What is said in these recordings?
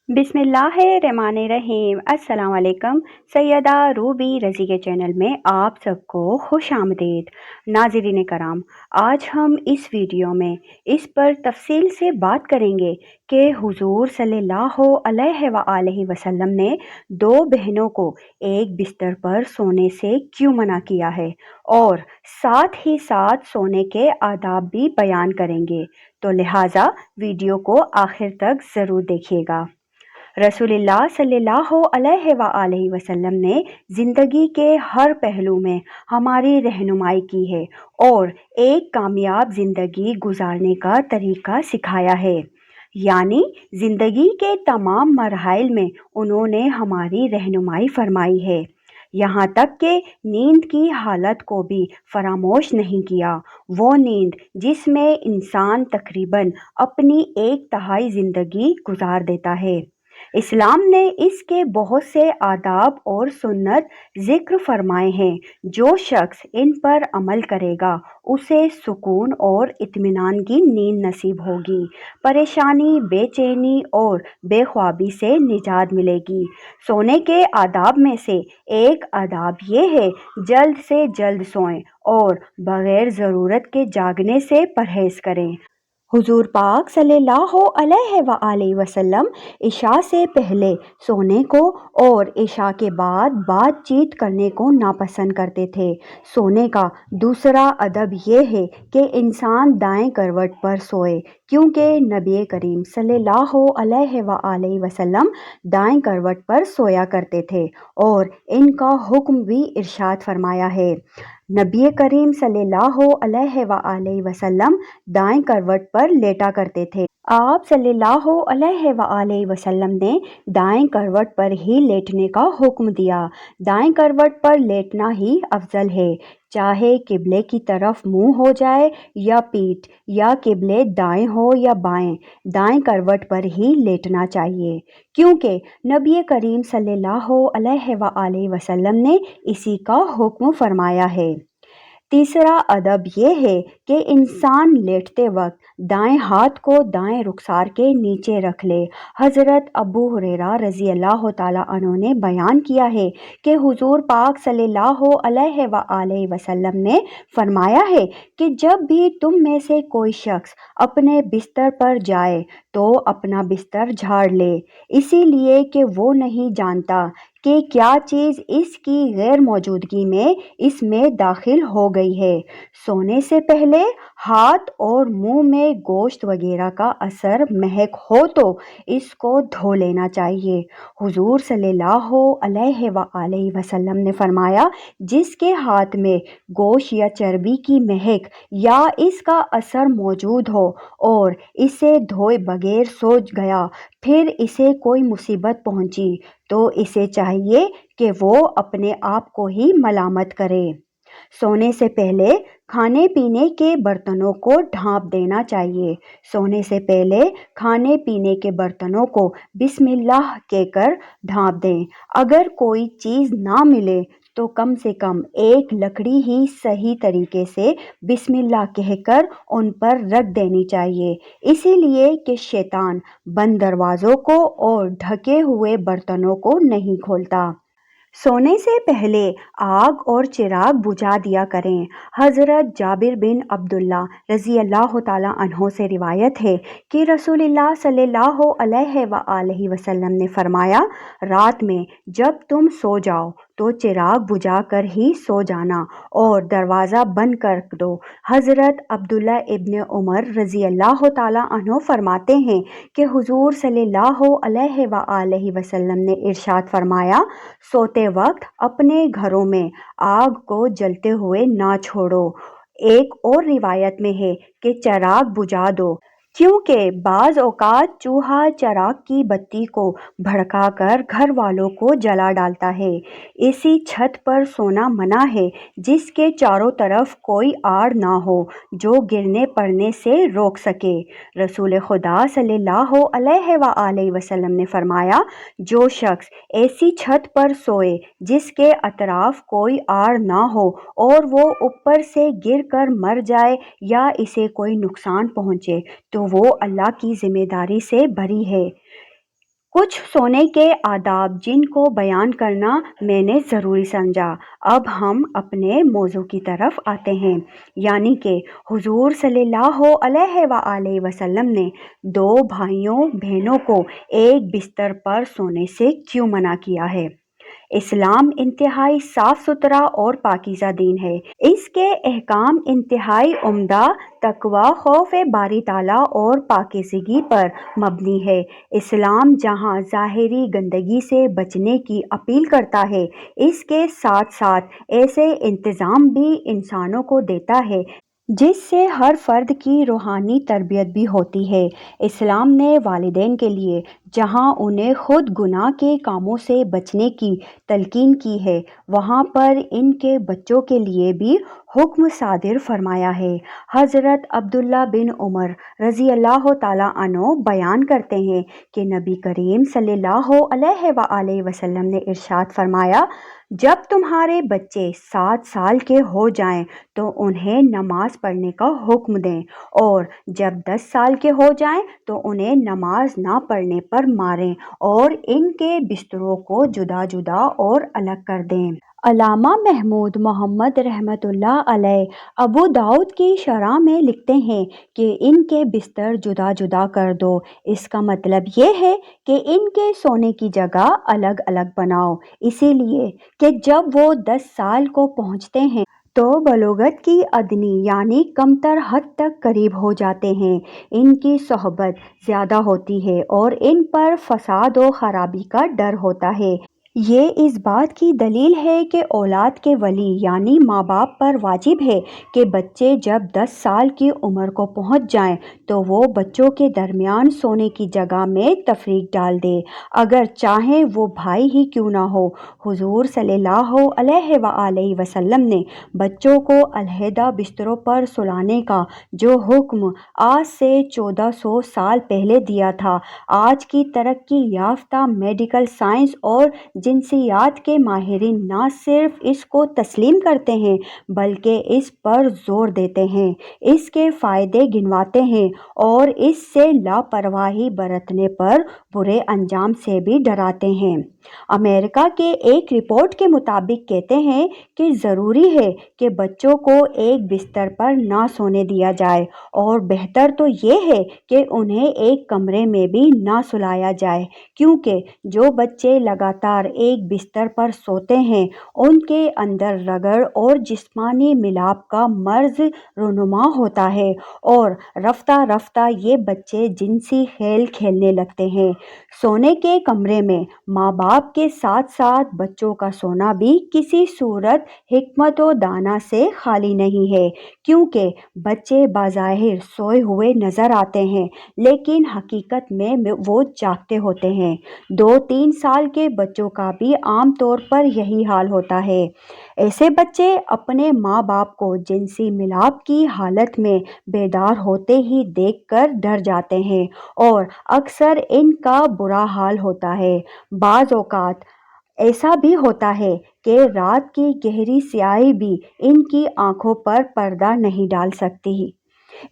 बिस्मिल्लाहिर्रहमानिर्रहीम। अस्सलाम वालेकुम। सैयदा रूबी रज़ी के चैनल में आप सबको खुश आमदीद। नाज़रीन कराम, आज हम इस वीडियो में इस पर तफसील से बात करेंगे कि हुजूर सल्लल्लाहु अलैहि वसल्लम ने दो बहनों को एक बिस्तर पर सोने से क्यों मना किया है और साथ ही साथ सोने के आदाब भी बयान करेंगे। तो लिहाजा वीडियो को आखिर तक ज़रूर देखिएगा। रसूलुल्लाह सल्लल्लाहु अलैहि वसल्लम ने ज़िंदगी के हर पहलू में हमारी रहनुमाई की है और एक कामयाब ज़िंदगी गुजारने का तरीका सिखाया है। यानी ज़िंदगी के तमाम मरहल में उन्होंने हमारी रहनुमाई फरमाई है। यहाँ तक कि नींद की हालत को भी फरामोश नहीं किया, वो नींद जिसमें इंसान तकरीबन अपनी एक तिहाई ज़िंदगी गुजार देता है। इस्लाम ने इसके बहुत से आदाब और सुन्नत ज़िक्र फरमाए हैं। जो शख्स इन पर अमल करेगा उसे सुकून और इत्मीनान की नींद नसीब होगी, परेशानी, बेचैनी और बेख्वाबी से निजात मिलेगी। सोने के आदाब में से एक आदाब ये है, जल्द से जल्द सोएं और बग़ैर ज़रूरत के जागने से परहेज़ करें। हुजूर पाक सल्लल्लाहु अलैहि वसल्लम इशा से पहले सोने को और इशा के बाद बातचीत करने को नापसंद करते थे। सोने का दूसरा अदब यह है कि इंसान दाएं करवट पर सोए, क्योंकि नबी करीम सल्लल्लाहु अलैहि वसल्लम दाएं करवट पर सोया करते थे और इनका हुक्म भी इरशाद फरमाया है। नबी करीम सल्लल्लाहु अलैहि वसल्लम दाएं करवट पर लेटा करते थे। आप सल्लल्लाहु अलैहि वसल्लम ने दाएं करवट पर ही लेटने का हुक्म दिया। दाएं करवट पर लेटना ही अफजल है, चाहे किबले की तरफ मुंह हो जाए या पीठ, या किबले दाएं हो या बाएं, दाएं करवट पर ही लेटना चाहिए, क्योंकि नबी करीम सल्लल्लाहु अलैहि वसल्लम ने इसी का हुक्म फरमाया है। तीसरा अदब यह है कि इंसान लेटते वक्त दाएं हाथ को दाएं रुखसार के नीचे रख ले। हज़रत अबू हुरैरा रज़ी अल्लाह ताला अन्हु ने बयान किया है कि हुजूर पाक सल्लल्लाहु अलैहि वसल्लम ने फरमाया है कि जब भी तुम में से कोई शख्स अपने बिस्तर पर जाए तो अपना बिस्तर झाड़ ले, इसीलिए कि वो नहीं जानता कि क्या चीज़ इसकी गैर मौजूदगी में इसमें दाखिल हो गई है। सोने से पहले हाथ और मुंह में गोश्त वगैरह का असर महक हो तो इसको धो लेना चाहिए। हुजूर सल्लल्लाहु अलैहि वसल्लम ने फरमाया, जिसके हाथ में गोश्त या चर्बी की महक या इसका असर मौजूद हो और इसे धोए बगैर सो गया, फिर इसे कोई मुसीबत पहुंची तो इसे चाहिए कि वो अपने आप को ही मलामत करे। सोने से पहले खाने पीने के बर्तनों को ढाँप देना चाहिए। सोने से पहले खाने पीने के बर्तनों को बिस्मिल्लाह कहकर ढाँप दें। अगर कोई चीज़ ना मिले तो कम से कम एक लकड़ी ही सही तरीके से बिस्मिल्लाह कहकर उन पर रख देनी चाहिए, इसीलिए कि शैतान बंद दरवाज़ों को और ढके हुए बर्तनों को नहीं खोलता। सोने से पहले आग और चिराग बुझा दिया करें। हज़रत जाबिर बिन अब्दुल्ला रज़ी अल्लाह ताला अन्हो से रिवायत है कि रसूलुल्लाह सल्लल्लाहु अलैहि वसल्लम ने फरमाया, रात में जब तुम सो जाओ तो चिराग बुझा कर ही सो जाना और दरवाज़ा बंद कर दो। हज़रत अब्दुल्ला इब्न उमर रज़ी अल्लाह ताला अन्हो फरमाते हैं कि हुजूर सल्लल्लाहु अलैहि वसल्लम ने इरशाद फरमाया, सोते वक्त अपने घरों में आग को जलते हुए ना छोड़ो। एक और रिवायत में है कि चिराग बुझा दो, क्योंकि बाज़ औक़ात चूहा चिराग की बत्ती को भड़काकर घर वालों को जला डालता है। ऐसी छत पर सोना मना है जिसके चारों तरफ कोई आड़ ना हो जो गिरने पड़ने से रोक सके। रसूल खुदा सल्लल्लाहु अलैहि वसल्लम ने फरमाया, जो शख्स ऐसी छत पर सोए जिसके अतराफ कोई आड़ ना हो और वो ऊपर से गिर कर मर जाए या इसे कोई नुकसान पहुँचे तो वो अल्लाह की ज़िम्मेदारी से बरी है। کچھ سونے کے آداب جن کو بیان کرنا میں نے ضروری سمجھا۔ اب ہم اپنے موضوع کی طرف آتے ہیں، یعنی کہ حضور صلی اللہ علیہ وآلہ وسلم نے دو بھائیوں بہنوں کو ایک بستر پر سونے سے کیوں منع کیا ہے؟ اسلام انتہائی صاف ستھرا اور پاکیزہ دین ہے۔ اس کے احکام انتہائی عمدہ، تقوی، خوف باری تعالیٰ اور پاکیزگی پر مبنی ہے۔ اسلام جہاں ظاہری گندگی سے بچنے کی اپیل کرتا ہے، اس کے ساتھ ساتھ ایسے انتظام بھی انسانوں کو دیتا ہے جس سے ہر فرد کی روحانی تربیت بھی ہوتی ہے۔ اسلام نے والدین کے لیے جہاں انہیں خود گناہ کے کاموں سے بچنے کی تلقین کی ہے، وہاں پر ان کے بچوں کے لیے بھی حکم صادر فرمایا ہے۔ حضرت عبداللہ بن عمر رضی اللہ تعالیٰ عنہ بیان کرتے ہیں کہ نبی کریم صلی اللہ علیہ وآلہ وسلم نے ارشاد فرمایا، جب تمہارے بچے 7 سال کے ہو جائیں تو انہیں نماز پڑھنے کا حکم دیں، اور جب 10 سال کے ہو جائیں تو انہیں نماز نہ پڑھنے پر ماریں اور ان کے بستروں کو جدا جدا اور الگ کر دیں۔ علامہ محمود محمد رحمۃ اللہ علیہ ابو داؤد کی شرح میں لکھتے ہیں کہ ان کے بستر جدا جدا کر دو، اس کا مطلب یہ ہے کہ ان کے سونے کی جگہ الگ الگ بناؤ، اسی لیے کہ جب وہ 10 سال کو پہنچتے ہیں تو بلوغت کی ادنی یعنی کمتر حد تک قریب ہو جاتے ہیں، ان کی صحبت زیادہ ہوتی ہے اور ان پر فساد و خرابی کا ڈر ہوتا ہے۔ یہ اس بات کی دلیل ہے کہ اولاد کے ولی یعنی ماں باپ پر واجب ہے کہ بچے جب 10 سال کی عمر کو پہنچ جائیں تو وہ بچوں کے درمیان سونے کی جگہ میں تفریق ڈال دے، اگر چاہیں وہ بھائی ہی کیوں نہ ہو۔ حضور صلی اللہ علیہ وآلہ وسلم نے بچوں کو علیحدہ بستروں پر سلانے کا جو حکم آج سے 1400 سال پہلے دیا تھا، آج کی ترقی یافتہ میڈیکل سائنس اور جنسیات کے ماہرین نہ صرف اس کو تسلیم کرتے ہیں بلکہ اس پر زور دیتے ہیں، اس کے فائدے گنواتے ہیں اور اس سے لاپرواہی برتنے پر برے انجام سے بھی ڈراتے ہیں۔ امریکہ کے ایک رپورٹ کے مطابق کہتے ہیں کہ ضروری ہے کہ بچوں کو ایک بستر پر نہ سونے دیا جائے، اور بہتر تو یہ ہے کہ انہیں ایک کمرے میں بھی نہ سلایا جائے، کیونکہ جو بچے لگاتار ایک بستر پر سوتے ہیں ان کے اندر رگڑ اور جسمانی ملاپ کا مرض رونما ہوتا ہے اور رفتہ رفتہ یہ بچے جنسی کھیل کھیلنے لگتے ہیں۔ سونے کے کمرے میں ماں باپ کے ساتھ ساتھ بچوں کا سونا بھی کسی صورت حکمت و دانہ سے خالی نہیں ہے، کیونکہ بچے بظاہر سوئے ہوئے نظر آتے ہیں لیکن حقیقت میں وہ جاگتے ہوتے ہیں۔ 2-3 سال کے بچوں کا بھی عام طور پر یہی حال ہوتا ہے۔ ایسے بچے اپنے ماں باپ کو جنسی ملاپ کی حالت میں بیدار ہوتے ہی دیکھ کر ڈر جاتے ہیں اور اکثر ان کا برا حال ہوتا ہے۔ بعض اوقات ایسا بھی ہوتا ہے کہ رات کی گہری سیاہی بھی ان کی آنکھوں پر پردہ نہیں ڈال سکتی،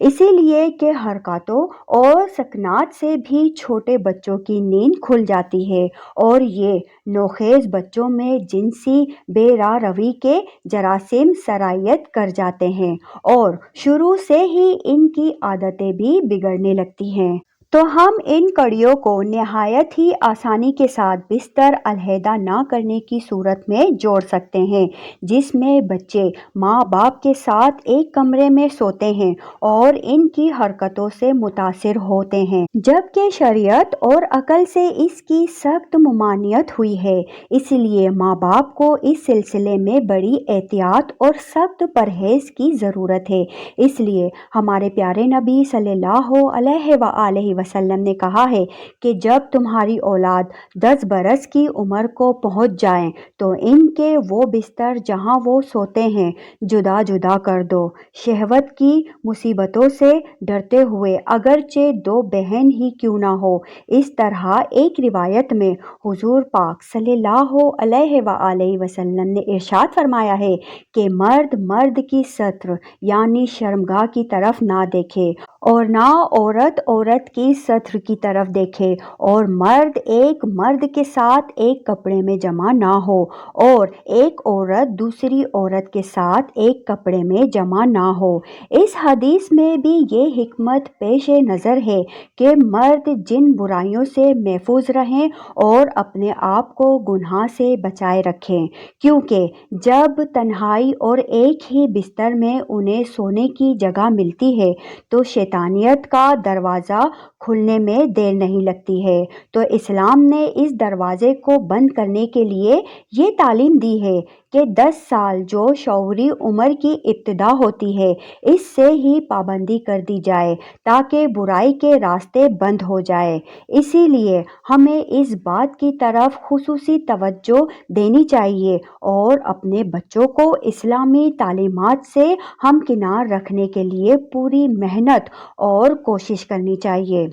اسی لیے کہ حرکاتوں اور سکنات سے بھی چھوٹے بچوں کی نیند کھل جاتی ہے اور یہ نوخیز بچوں میں جنسی بے راہ روی کے جراثیم سرایت کر جاتے ہیں اور شروع سے ہی ان کی عادتیں بھی بگڑنے لگتی ہیں۔ تو ہم ان کڑیوں کو نہایت ہی آسانی کے ساتھ بستر علیحدہ نہ کرنے کی صورت میں جوڑ سکتے ہیں، جس میں بچے ماں باپ کے ساتھ ایک کمرے میں سوتے ہیں اور ان کی حرکتوں سے متاثر ہوتے ہیں، جبکہ شریعت اور عقل سے اس کی سخت ممانعت ہوئی ہے۔ اس لیے ماں باپ کو اس سلسلے میں بڑی احتیاط اور سخت پرہیز کی ضرورت ہے۔ اس لیے ہمارے پیارے نبی صلی اللہ علیہ وآلہ وسلم نے کہا ہے کہ جب تمہاری اولاد 10 برس کی عمر کو پہنچ جائیں تو ان کے وہ بستر جہاں وہ سوتے ہیں جدا جدا کر دو، شہوت کی مصیبتوں سے ڈرتے ہوئے، اگرچہ 2 بہن ہی کیوں نہ ہو۔ اس طرح ایک روایت میں حضور پاک صلی اللہ علیہ وآلہ وسلم نے ارشاد فرمایا ہے کہ مرد مرد کی ستر یعنی شرمگاہ کی طرف نہ دیکھے اور نہ عورت عورت کی की सत्र की तरफ देखे और मर्द एक मर्द के साथ एक कपड़े में जमा ना हो और एक औरत दूसरी औरत के साथ एक कपड़े में जमा ना हो। इस हदीस में भी ये हिकमत पेश नज़र है कि मर्द जिन बुराइयों से महफूज रहें और अपने आप को गुनाह से बचाए रखें, क्योंकि जब तन्हाई और एक ही बिस्तर में उन्हें सोने की जगह मिलती है तो शैतानियत का दरवाज़ा खुलने में देर नहीं लगती है। तो इस्लाम ने इस दरवाज़े को बंद करने के लिए ये तालीम दी है कि 10 साल जो शौहरी उम्र की इब्तिदा होती है, इससे ही पाबंदी कर दी जाए ताकि बुराई के रास्ते बंद हो जाए। इसीलिए हमें इस बात की तरफ खुसूसी तवज्जो देनी चाहिए और अपने बच्चों को इस्लामी तालीमात से हमकिनार रखने के लिए पूरी मेहनत और कोशिश करनी चाहिए।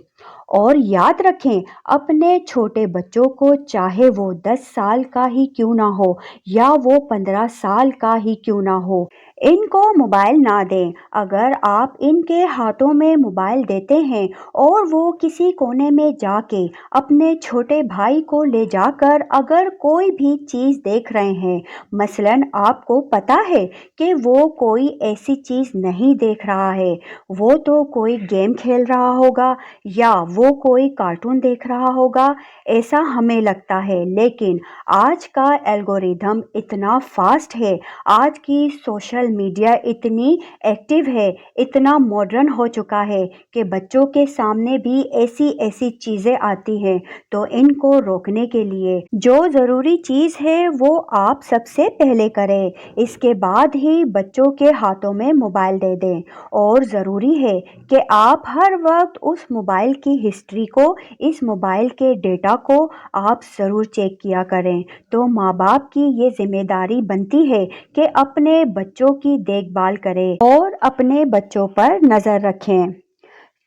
और याद रखें, अपने छोटे बच्चों को चाहे वो 10 साल का ही क्यों ना हो या वो 15 साल का ही क्यों ना हो, इनको मोबाइल ना दें। अगर आप इनके हाथों में मोबाइल देते हैं और वो किसी कोने में जाके अपने छोटे भाई को ले जाकर अगर कोई भी चीज़ देख रहे हैं, मसलन आपको पता है कि वो कोई ऐसी चीज़ नहीं देख रहा है, वो तो कोई गेम खेल रहा होगा या वो कोई कार्टून देख रहा होगा, ऐसा हमें लगता है। लेकिन आज का एल्गोरिदम इतना फास्ट है, आज की सोशल मीडिया इतनी एक्टिव है, इतना मॉडर्न हो चुका है कि बच्चों के सामने भी ऐसी ऐसी चीज़ें आती हैं। तो इनको रोकने के लिए जो ज़रूरी चीज़ है वो आप सबसे पहले करें, इसके बाद ही बच्चों के हाथों में मोबाइल दे दें। और ज़रूरी है कि आप हर वक्त उस मोबाइल की हिस्ट्री को, इस मोबाइल के डेटा को आप ज़रूर चेक किया करें। तो माँ बाप की ये जिम्मेदारी बनती है कि अपने बच्चों की देखभाल करें और अपने बच्चों पर नज़र रखें।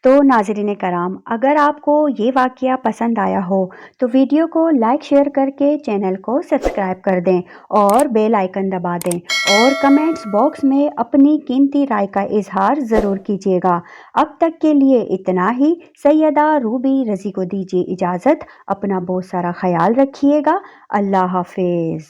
तो नाज़रीन कराम, अगर आपको ये वाक़या पसंद आया हो तो वीडियो को लाइक शेयर करके चैनल को सब्सक्राइब कर दें और बेल आइकन दबा दें और कमेंट्स बॉक्स में अपनी कीमती राय का इजहार ज़रूर कीजिएगा। अब तक के लिए इतना ही। सैयदा रूबी रज़ी को दीजिए इजाज़त। अपना बहुत सारा ख्याल रखिएगा। अल्लाह हाफिज़।